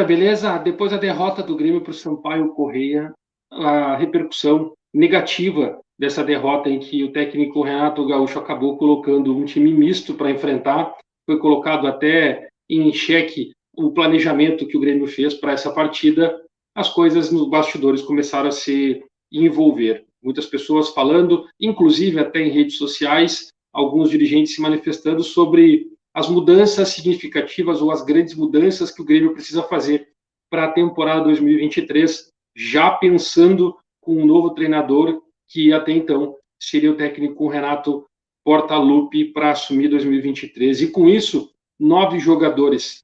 beleza? Depois da derrota do Grêmio para o Sampaio Corrêa, a repercussão negativa dessa derrota em que o técnico Renato Gaúcho acabou colocando um time misto para enfrentar, foi colocado até em xeque o planejamento que o Grêmio fez para essa partida, as coisas nos bastidores começaram a se envolver. Muitas pessoas falando, inclusive até em redes sociais, alguns dirigentes se manifestando sobre as mudanças significativas ou as grandes mudanças que o Grêmio precisa fazer para a temporada 2023, já pensando com um novo treinador que até então seria o técnico Renato Portaluppi para assumir 2023. E com isso, 9 jogadores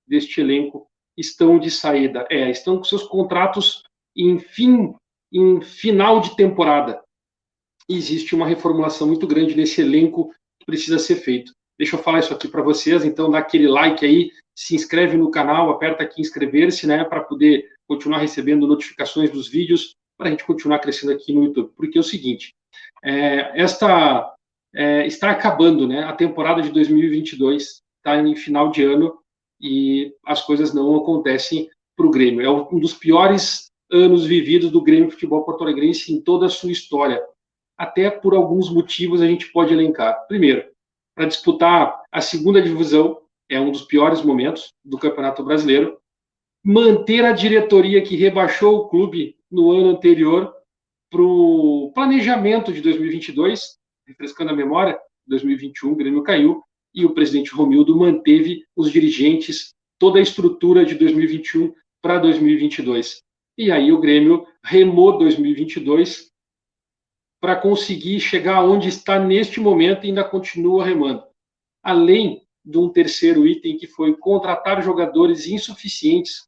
deste elenco estão de saída. Estão com seus contratos em final de temporada. Existe uma reformulação muito grande nesse elenco que precisa ser feito. Deixa eu falar isso aqui para vocês, então dá aquele like aí, se inscreve no canal, aperta aqui inscrever-se, né, para poder continuar recebendo notificações dos vídeos, para a gente continuar crescendo aqui no YouTube. Porque é o seguinte, está acabando, né, a temporada de 2022, está em final de ano e as coisas não acontecem para o Grêmio. É um dos piores anos vividos do Grêmio Futebol Porto-Alegrense em toda a sua história. Até por alguns motivos a gente pode elencar. Primeiro, para disputar a segunda divisão, é um dos piores momentos do Campeonato Brasileiro. Manter a diretoria que rebaixou o clube no ano anterior para o planejamento de 2022, refrescando a memória, 2021 o Grêmio caiu, e o presidente Romildo manteve os dirigentes, toda a estrutura de 2021 para 2022. E aí o Grêmio remou 2022 para conseguir chegar onde está neste momento e ainda continua remando. Além de um terceiro item, que foi contratar jogadores insuficientes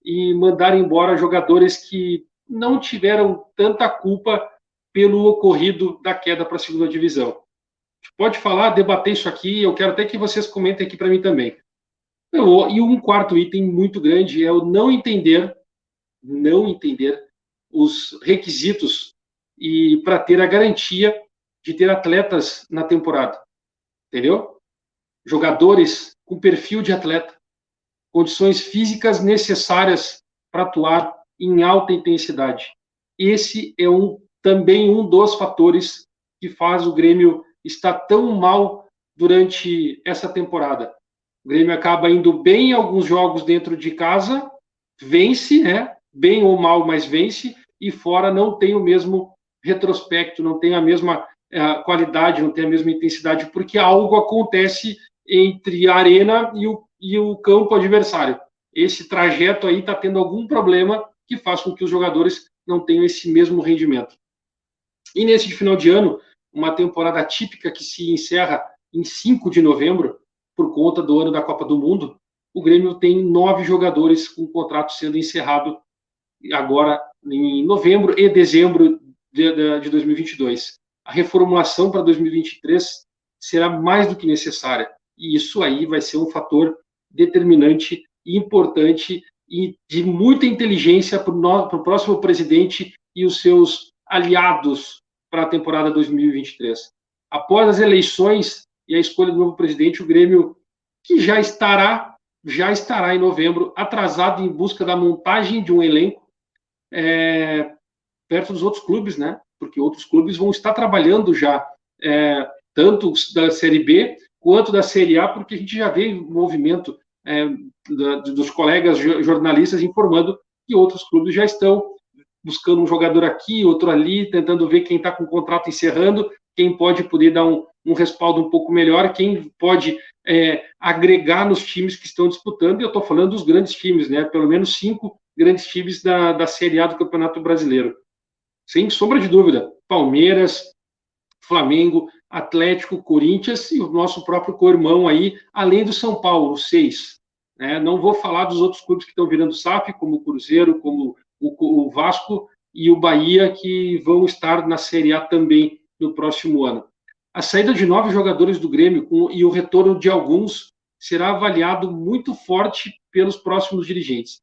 e mandar embora jogadores que não tiveram tanta culpa pelo ocorrido da queda para a segunda divisão. A gente pode falar, debater isso aqui, eu quero até que vocês comentem aqui para mim também. E um quarto item muito grande é o não entender os requisitos e para ter a garantia de ter atletas na temporada, entendeu? Jogadores com perfil de atleta, condições físicas necessárias para atuar em alta intensidade. Esse é também um dos fatores que faz o Grêmio estar tão mal durante essa temporada. O Grêmio acaba indo bem em alguns jogos dentro de casa, vence, né? Bem ou mal, mas vence, e fora não tem o mesmo retrospecto, não tem a mesma qualidade, não tem a mesma intensidade, porque algo acontece entre a arena e o campo adversário. Esse trajeto aí está tendo algum problema que faz com que os jogadores não tenham esse mesmo rendimento. E nesse final de ano, uma temporada típica que se encerra em 5 de novembro, por conta do ano da Copa do Mundo, o Grêmio tem 9 jogadores com contrato sendo encerrado agora em novembro e dezembro de 2022. A reformulação para 2023 será mais do que necessária. E isso aí vai ser um fator determinante e importante e de muita inteligência para o próximo presidente e os seus aliados para a temporada 2023. Após as eleições e a escolha do novo presidente, o Grêmio, que já estará em novembro, atrasado em busca da montagem de um elenco, perto dos outros clubes, né? Porque outros clubes vão estar trabalhando já, tanto da Série B quanto da Série A, porque a gente já vê o movimento dos colegas jornalistas informando que outros clubes já estão buscando um jogador aqui, outro ali, tentando ver quem está com o contrato encerrando, quem pode poder dar um respaldo um pouco melhor, quem pode agregar nos times que estão disputando, e eu estou falando dos grandes times, né? Pelo menos 5 grandes times da Série A do Campeonato Brasileiro. Sem sombra de dúvida, Palmeiras, Flamengo, Atlético, Corinthians e o nosso próprio co-irmão aí, além do São Paulo, 6. Né? Não vou falar dos outros clubes que estão virando SAF, como o Cruzeiro, como o Vasco e o Bahia, que vão estar na Série A também no próximo ano. A saída de 9 jogadores do Grêmio e o retorno de alguns será avaliado muito forte pelos próximos dirigentes.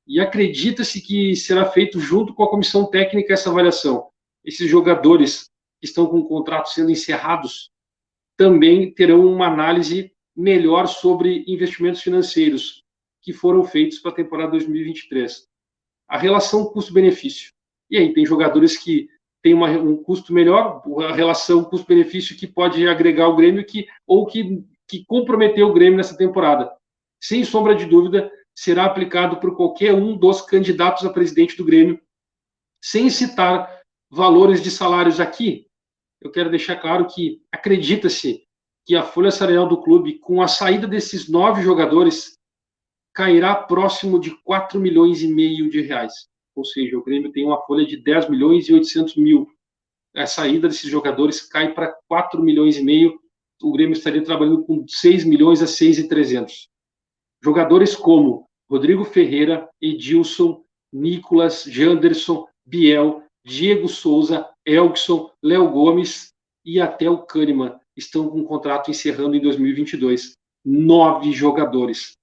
E acredita-se que será feito junto com a comissão técnica essa avaliação. Esses jogadores que estão com o contrato sendo encerrados também terão uma análise melhor sobre investimentos financeiros que foram feitos para a temporada 2023. A relação custo-benefício. E aí, tem jogadores que têm um custo melhor, a relação custo-benefício que pode agregar o Grêmio ou que comprometeu o Grêmio nessa temporada. Sem sombra de dúvida, será aplicado por qualquer um dos candidatos a presidente do Grêmio, sem citar valores de salários aqui. Eu quero deixar claro que acredita-se que a folha salarial do clube, com a saída desses 9 jogadores, cairá próximo de 4 milhões e meio de reais. Ou seja, o Grêmio tem uma folha de 10 milhões e 800 mil. A saída desses jogadores cai para 4 milhões e meio. O Grêmio estaria trabalhando com 6 milhões a 6.300. Jogadores como Rodrigo Ferreira, Edilson, Nicolas, Janderson, Biel, Diego Souza, Elkson, Léo Gomes e até o Kahneman estão com o contrato encerrando em 2022. 9 jogadores.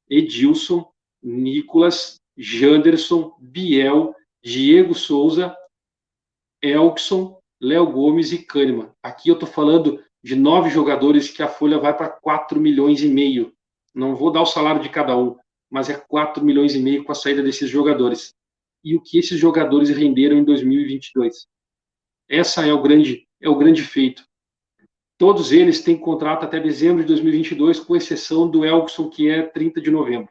Edilson, Nicolas, Janderson, Biel, Diego Souza, Elkson, Léo Gomes e Kahneman. Aqui eu estou falando de 9 jogadores que a folha vai para 4 milhões e meio. Não vou dar o salário de cada um, mas é 4 milhões e meio com a saída desses jogadores. E o que esses jogadores renderam em 2022? Essa é o grande feito. Todos eles têm contrato até dezembro de 2022, com exceção do Elkson, que é 30 de novembro.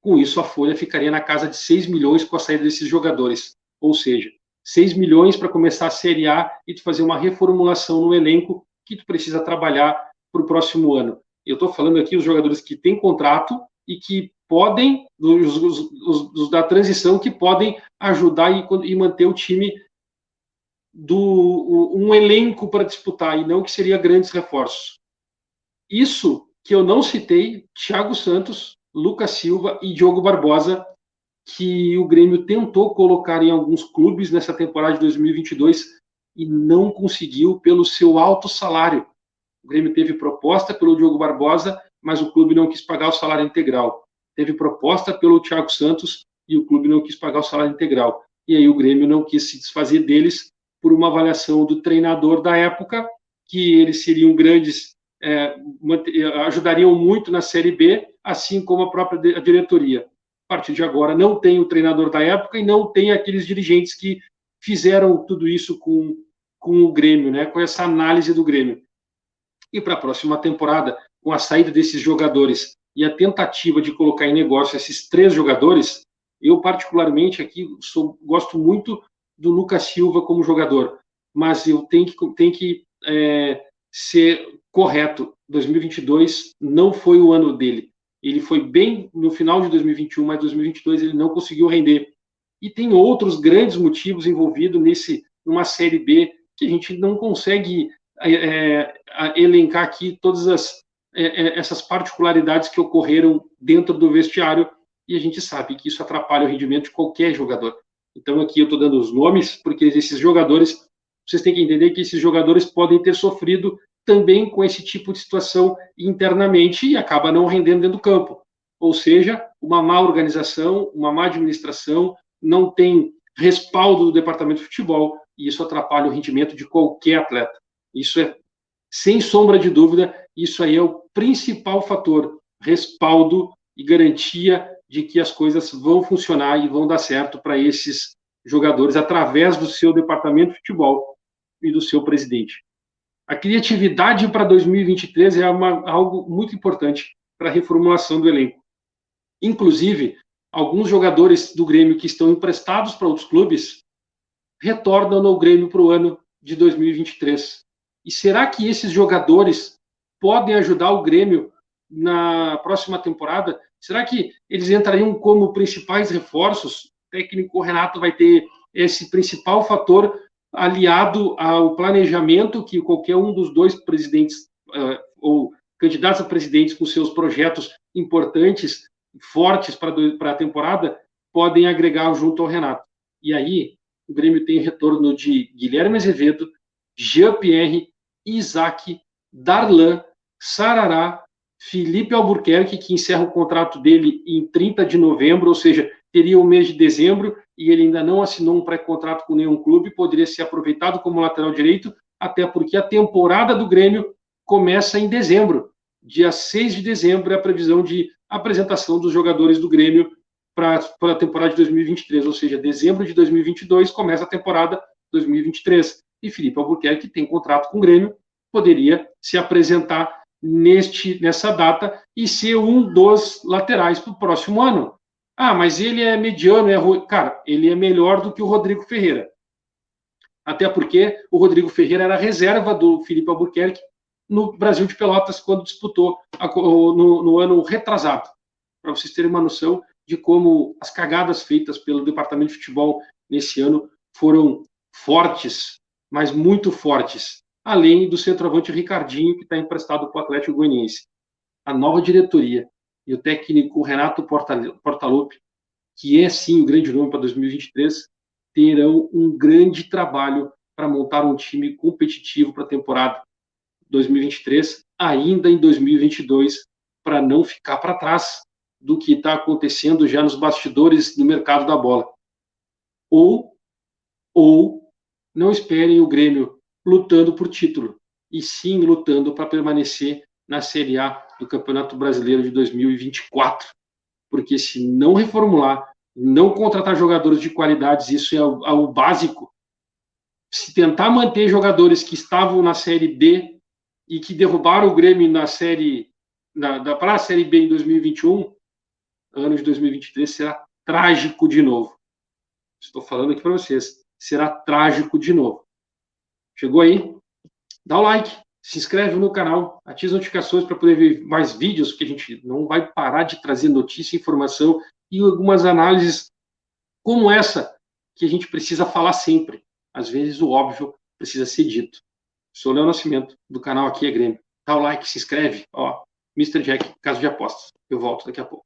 Com isso, a folha ficaria na casa de 6 milhões com a saída desses jogadores. Ou seja, 6 milhões para começar a Série A e tu fazer uma reformulação no elenco que tu precisa trabalhar para o próximo ano. Eu estou falando aqui os jogadores que têm contrato e que podem, os da transição, que podem ajudar e manter o time um elenco para disputar, e não que seria grandes reforços. Isso que eu não citei, Thiago Santos, Lucas Silva e Diogo Barbosa, que o Grêmio tentou colocar em alguns clubes nessa temporada de 2022 e não conseguiu pelo seu alto salário. O Grêmio teve proposta pelo Diogo Barbosa, mas o clube não quis pagar o salário integral. Teve proposta pelo Thiago Santos e o clube não quis pagar o salário integral. E aí o Grêmio não quis se desfazer deles por uma avaliação do treinador da época, que eles seriam grandes, ajudariam muito na Série B, assim como a própria diretoria. A partir de agora não tem o treinador da época e não tem aqueles dirigentes que fizeram tudo isso com o Grêmio, né, com essa análise do Grêmio. E para a próxima temporada, com a saída desses jogadores e a tentativa de colocar em negócio esses 3 jogadores, eu particularmente aqui gosto muito do Lucas Silva como jogador, mas eu tenho que ser correto. 2022 não foi o ano dele. Ele foi bem no final de 2021, mas 2022 ele não conseguiu render. E tem outros grandes motivos envolvidos numa Série B que a gente não consegue elencar aqui todas essas particularidades que ocorreram dentro do vestiário, e a gente sabe que isso atrapalha o rendimento de qualquer jogador. Então aqui eu estou dando os nomes, porque esses jogadores, vocês têm que entender que esses jogadores podem ter sofrido também com esse tipo de situação internamente e acaba não rendendo dentro do campo. Ou seja, uma má organização, uma má administração, não tem respaldo do departamento de futebol, e isso atrapalha o rendimento de qualquer atleta. Isso é, sem sombra de dúvida, isso aí é o principal fator, respaldo e garantia de que as coisas vão funcionar e vão dar certo para esses jogadores através do seu departamento de futebol e do seu presidente. A criatividade para 2023 é algo muito importante para a reformulação do elenco. Inclusive, alguns jogadores do Grêmio que estão emprestados para outros clubes retornam no Grêmio para o ano de 2023. E será que esses jogadores podem ajudar o Grêmio na próxima temporada? Será que eles entrariam como principais reforços? O técnico Renato vai ter esse principal fator aliado ao planejamento que qualquer um dos 2 presidentes ou candidatos a presidentes com seus projetos importantes, fortes para a temporada, podem agregar junto ao Renato. E aí, o Grêmio tem retorno de Guilherme Azevedo, Jean-Pierre, Isaac, Darlan, Sarará, Felipe Albuquerque, que encerra o contrato dele em 30 de novembro, ou seja, teria o mês de dezembro, e ele ainda não assinou um pré-contrato com nenhum clube, poderia ser aproveitado como lateral direito, até porque a temporada do Grêmio começa em dezembro. dia 6 de dezembro é a previsão de apresentação dos jogadores do Grêmio para a temporada de 2023, ou seja, dezembro de 2022 começa a temporada 2023. E Felipe Albuquerque tem contrato com o Grêmio, poderia se apresentar nessa data e ser um dos laterais para o próximo ano. Ah, mas ele é mediano, cara, ele é melhor do que o Rodrigo Ferreira. Até porque o Rodrigo Ferreira era reserva do Felipe Albuquerque no Brasil de Pelotas, quando disputou no ano retrasado. Para vocês terem uma noção de como as cagadas feitas pelo Departamento de Futebol nesse ano foram fortes, mas muito fortes, além do centroavante Ricardinho, que está emprestado para o Atlético Goianiense. A nova diretoria e o técnico Renato Portaluppi, que é sim o grande nome para 2023, terão um grande trabalho para montar um time competitivo para a temporada 2023, ainda em 2022, para não ficar para trás do que está acontecendo já nos bastidores do mercado da bola. Ou não esperem o Grêmio lutando por título, e sim lutando para permanecer na Série A do Campeonato Brasileiro de 2024. Porque se não reformular, não contratar jogadores de qualidades, isso é o básico. Se tentar manter jogadores que estavam na Série B e que derrubaram o Grêmio para a Série B em 2021, ano de 2023 será trágico de novo. Estou falando aqui para vocês, será trágico de novo. Chegou aí? Dá o like, se inscreve no canal, ative as notificações para poder ver mais vídeos, porque a gente não vai parar de trazer notícia, informação e algumas análises como essa, que a gente precisa falar sempre. Às vezes o óbvio precisa ser dito. Sou o Léo Nascimento, do canal Aqui é Grêmio. Dá o like, se inscreve. Ó, Mr. Jack, Casa de Apostas. Eu volto daqui a pouco.